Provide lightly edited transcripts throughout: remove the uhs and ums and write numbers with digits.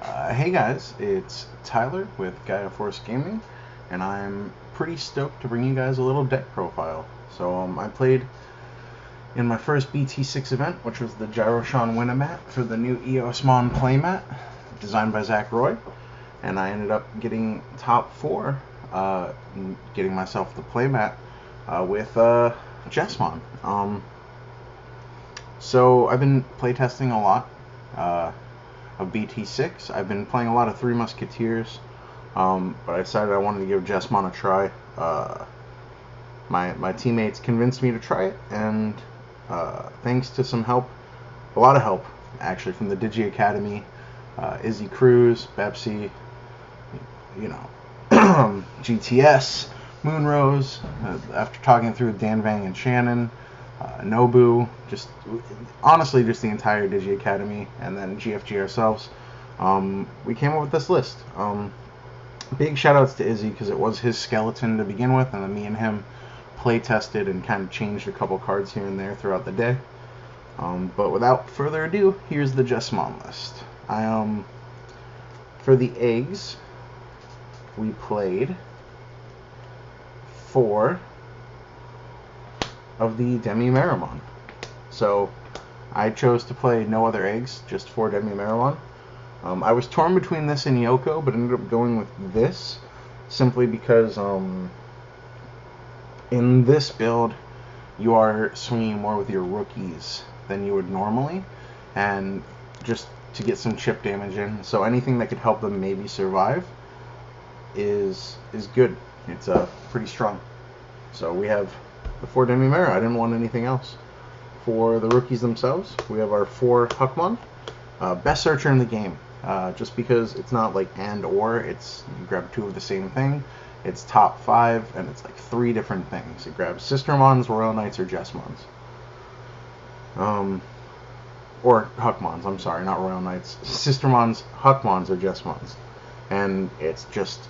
Hey guys, it's Tyler with Gaia Gaming, and I'm pretty stoked to bring you guys a little deck profile. I played in my first BT6 event, which was the Gyrosean Winamat for the new Jesmon playmat, designed by Zach Roy, and I ended up getting top 4, getting myself the playmat with Jesmon. So I've been playtesting a lot of BT6. I've been playing a lot of Three Musketeers, but I decided I wanted to give Jesmon a try. My teammates convinced me to try it, and thanks to some help, a lot of help actually, from the Digi Academy, Izzy Cruz, Bepsi, GTS, Moonrose, after talking through Dan Vang and Shannon, Nobu, honestly just the entire Digi Academy, and then GFG ourselves, we came up with this list. Big shout outs to Izzy, because it was his skeleton to begin with, and then me and him play tested and kind of changed a couple cards here and there throughout the day. But without further ado, here's the Jesmon list. For the eggs, we played 4 of the Demi-Meramon. So I chose to play no other eggs, just 4 Demi-Meramon. I was torn between this and Yoko, but ended up going with this simply because in this build you are swinging more with your rookies than you would normally, and just to get some chip damage in. So anything that could help them maybe survive is good. It's pretty strong. So we have the 4 Demi-Mera. I didn't want anything else. For the rookies themselves, we have our 4 Huckmon. Best searcher in the game. Just because it's not like and or, it's you grab 2 of the same thing. It's top 5, and it's like 3 different things. It grabs Sistermons, Royal Knights, or Jesmons. Or Huckmons, I'm sorry, not Royal Knights. Sistermons, Huckmons, or Jesmons. And it's just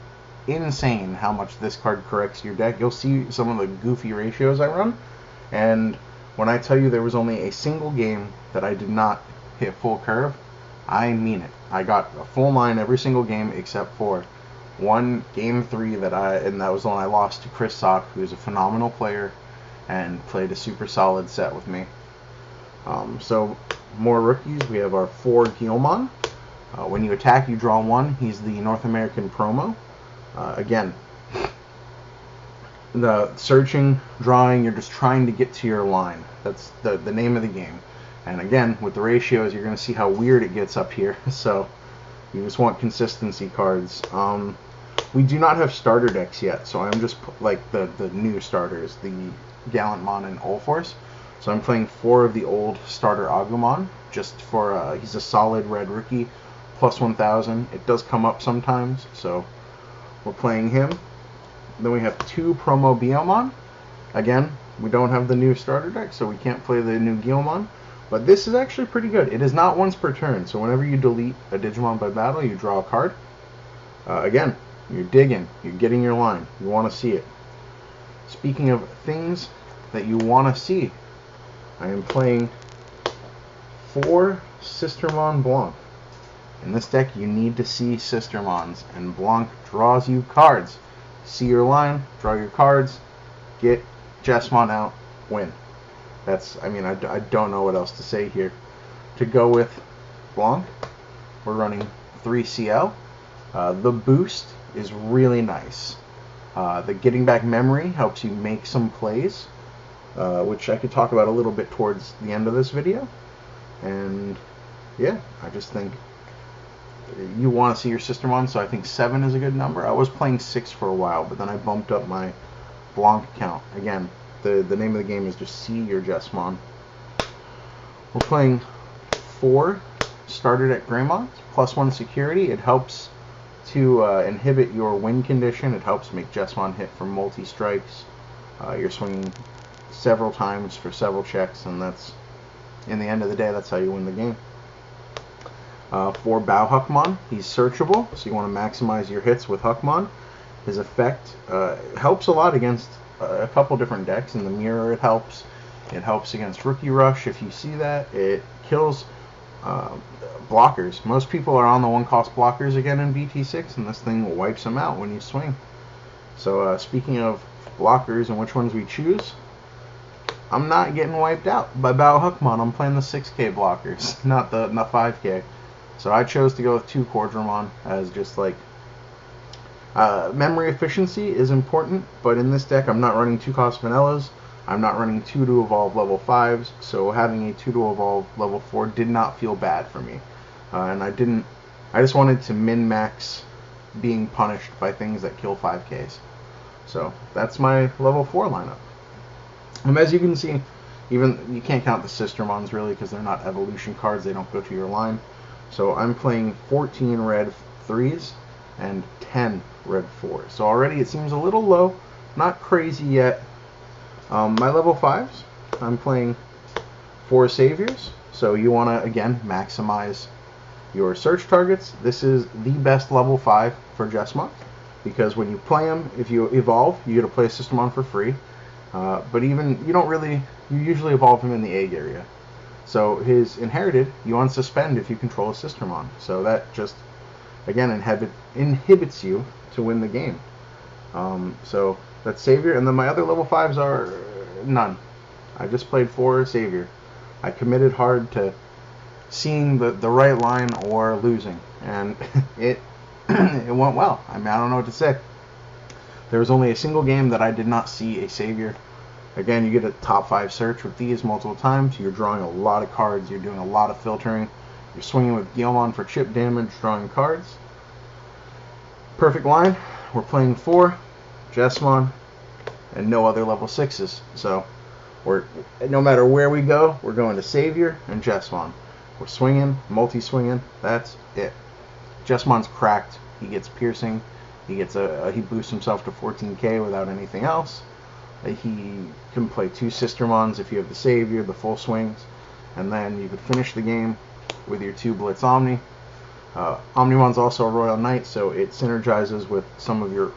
insane how much this card corrects your deck. You'll see some of the goofy ratios I run, and when I tell you there was only a single game that I did not hit full curve, I mean it. I got a full 9 every single game except for one game 3 and that was the one I lost to Chris Sock, who's a phenomenal player and played a super solid set with me. So more rookies, we have our 4 Guilmon. When you attack, you draw 1. He's the North American promo. Again, the searching, drawing, you're just trying to get to your line. That's the name of the game. And again, with the ratios, you're going to see how weird it gets up here. So you just want consistency cards. We do not have starter decks yet, so I'm just like the new starters, the Gallantmon and Ulforce. So I'm playing 4 of the old starter Agumon, just for, he's a solid red rookie, plus 1,000. It does come up sometimes, so we're playing him. Then we have 2 promo Biomon. Again, we don't have the new starter deck, so we can't play the new Guilmon. But this is actually pretty good. It is not once per turn, so whenever you delete a Digimon by battle, you draw a card. Again, you're digging. You're getting your line. You want to see it. Speaking of things that you want to see, I am playing 4 Sistermon Blanc. In this deck, you need to see Sistermons, and Blanc draws you cards. See your line, draw your cards, get Jesmon out, win. I don't know what else to say here. To go with Blanc, we're running 3 CL. The boost is really nice. The getting back memory helps you make some plays, which I could talk about a little bit towards the end of this video. And yeah, I just think you want to see your Sistermon, so I think 7 is a good number. I was playing 6 for a while, but then I bumped up my Blanc count. Again, the name of the game is just see your Jesmon. We're playing 4 starter deck Greymons, plus 1 security. It helps to inhibit your win condition. It helps make Jesmon hit for multi-strikes. You're swinging several times for several checks, and that's, in the end of the day, that's how you win the game. 4 Bao Huckmon. He's searchable, so you want to maximize your hits with Huckmon. His effect helps a lot against a couple different decks. In the mirror, it helps. It helps against Rookie Rush. If you see that, it kills blockers. Most people are on the 1-cost blockers again in BT6, and this thing wipes them out when you swing. So speaking of blockers and which ones we choose, I'm not getting wiped out by Battle Hookmon. I'm playing the 6K blockers, not the 5K. So I chose to go with 2 Cordramon as just like memory efficiency is important, but in this deck I'm not running 2-cost vanillas. I'm not running 2 to evolve level 5s, so having a 2 to evolve level 4 did not feel bad for me. And I just wanted to min-max being punished by things that kill 5Ks. So that's my level 4 lineup. As you can see, even you can't count the Sistermons really because they're not evolution cards, they don't go to your line. So I'm playing 14 red 3s and 10 red 4s. So already it seems a little low, not crazy yet. My level 5s, I'm playing 4 Saviors. So you want to, again, maximize your search targets. This is the best level 5 for Jesmon, because when you play him, if you evolve, you get to play a Sistermon for free. But even, you usually evolve him in the egg area. So his inherited, you unsuspend if you control a Sistermon. So that just, again, inhibits you to win the game. So that's Savior, and then my other level 5s are none. I just played 4 Savior. I committed hard to seeing the right line or losing, and it went well. I mean, I don't know what to say. There was only a single game that I did not see a Savior. Again, you get a top 5 search with these multiple times. You're drawing a lot of cards. You're doing a lot of filtering. You're swinging with Gyomon for chip damage, drawing cards. Perfect line. We're playing 4 Jesmon and no other level 6s. So no matter where we go, we're going to Savior and Jesmon. We're swinging, multi-swinging. That's it. Jesmon's cracked. He gets piercing. He boosts himself to 14k without anything else. He can play 2 Sistermons if you have the Savior, the full swings, and then you could finish the game with your 2 Blitz Omni. Omnimon's also a Royal Knight, so it synergizes with some of your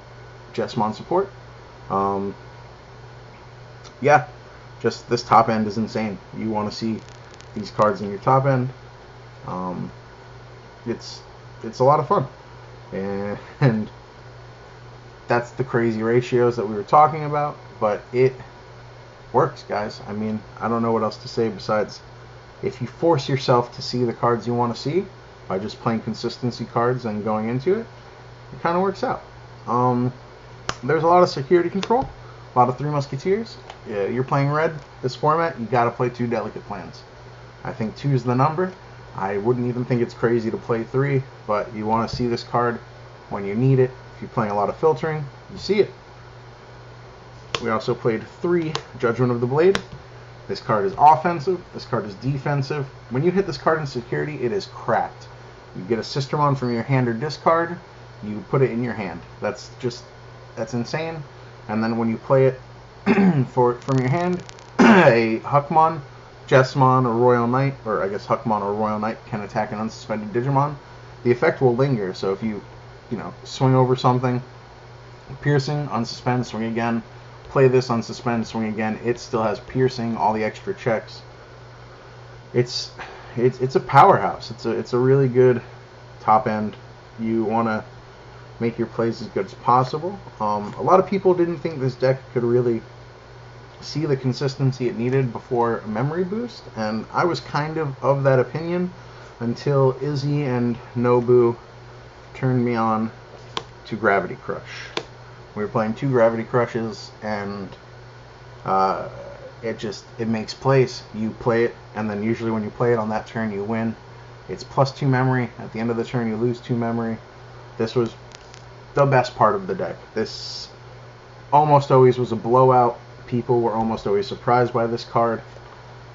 Jesmon support. Yeah, just this top end is insane. You want to see these cards in your top end. It's a lot of fun, and that's the crazy ratios that we were talking about, but it works, guys. I mean, I don't know what else to say besides, if you force yourself to see the cards you want to see by just playing consistency cards and going into it, it kind of works out. There's a lot of security control, a lot of 3 Musketeers. Yeah, you're playing red, this format, you got to play 2 Delicate Plans. I think 2 is the number. I wouldn't even think it's crazy to play 3, but you want to see this card when you need it. If you're playing a lot of filtering, you see it. We also played 3 Judgment of the Blade. This card is offensive. This card is defensive. When you hit this card in security, it is cracked. You get a Sistermon from your hand or discard. You put it in your hand. That's insane. And then when you play it from your hand, a Huckmon, Jesmon, or Royal Knight, or I guess Huckmon or Royal Knight can attack an unsuspended Digimon. The effect will linger. So if you swing over something, piercing, unsuspend, swing again, play this, unsuspend, swing again, it still has piercing, all the extra checks. It's a powerhouse. It's a really good top end. You want to make your plays as good as possible. A lot of people didn't think this deck could really see the consistency it needed before a memory boost, and I was kind of that opinion until Izzy and Nobu turned me on to Gravity Crush. We were playing 2 Gravity Crushes, and it makes plays. You play it, and then usually when you play it on that turn, you win. It's +2 memory. At the end of the turn, you lose 2 memory. This was the best part of the deck. This almost always was a blowout. People were almost always surprised by this card.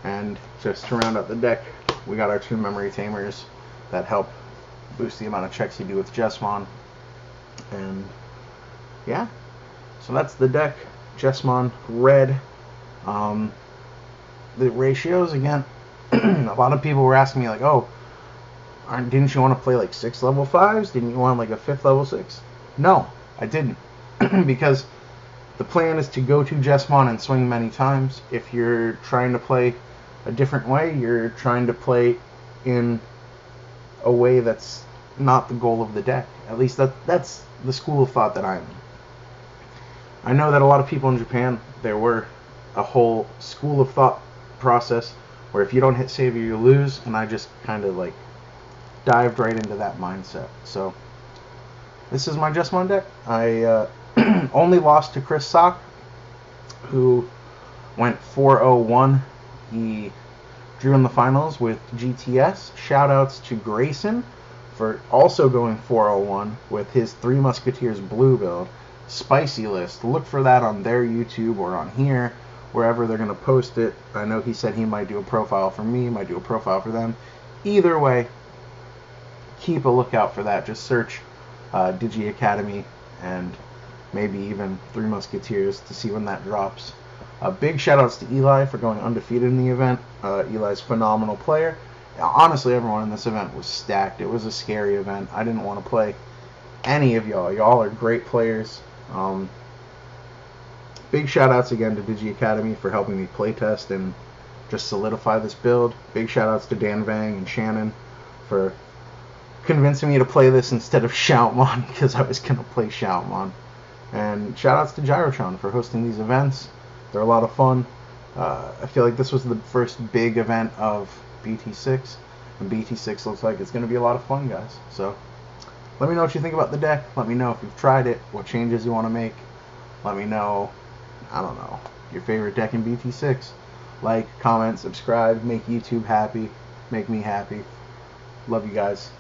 And just to round out the deck, we got our 2 memory tamers that help boost the amount of checks you do with Jesmon. And yeah, so that's the deck. Jesmon red. The ratios, again, a lot of people were asking me like, oh, didn't you want to play like 6 level 5s? Didn't you want like a 5th level 6? No, I didn't. Because the plan is to go to Jesmon and swing many times. If you're trying to play a different way, you're trying to play in a way that's not the goal of the deck. At least that's the school of thought that I'm in. I know that a lot of people in Japan, there were a whole school of thought process where if you don't hit Savior, you lose, and I just kind of like dived right into that mindset. So this is my Jesmon deck. I only lost to Chris Sock, who went 4-0-1. He drew in the finals with GTS. Shoutouts to Grayson for also going 4-0-1 with his Three Musketeers blue build. Spicy list. Look for that on their YouTube or on here, wherever they're going to post it. I know he said he might do a profile for me, might do a profile for them. Either way, keep a lookout for that. Just search Digi Academy and maybe even Three Musketeers to see when that drops. Big shoutouts to Eli for going undefeated in the event. Eli's a phenomenal player. Honestly, everyone in this event was stacked. It was a scary event. I didn't want to play any of y'all. Y'all are great players. Big shoutouts again to Digi Academy for helping me playtest and just solidify this build. Big shoutouts to Dan Vang and Shannon for convincing me to play this instead of Shoutmon, because I was going to play Shoutmon. And shoutouts to Gyrosean for hosting these events. They're a lot of fun. I feel like this was the first big event of BT6, and BT6 looks like it's going to be a lot of fun, guys. So let me know what you think about the deck. Let me know if you've tried it, what changes you want to make. Let me know, I don't know, your favorite deck in BT6. Like, comment, subscribe, make YouTube happy, make me happy. Love you guys.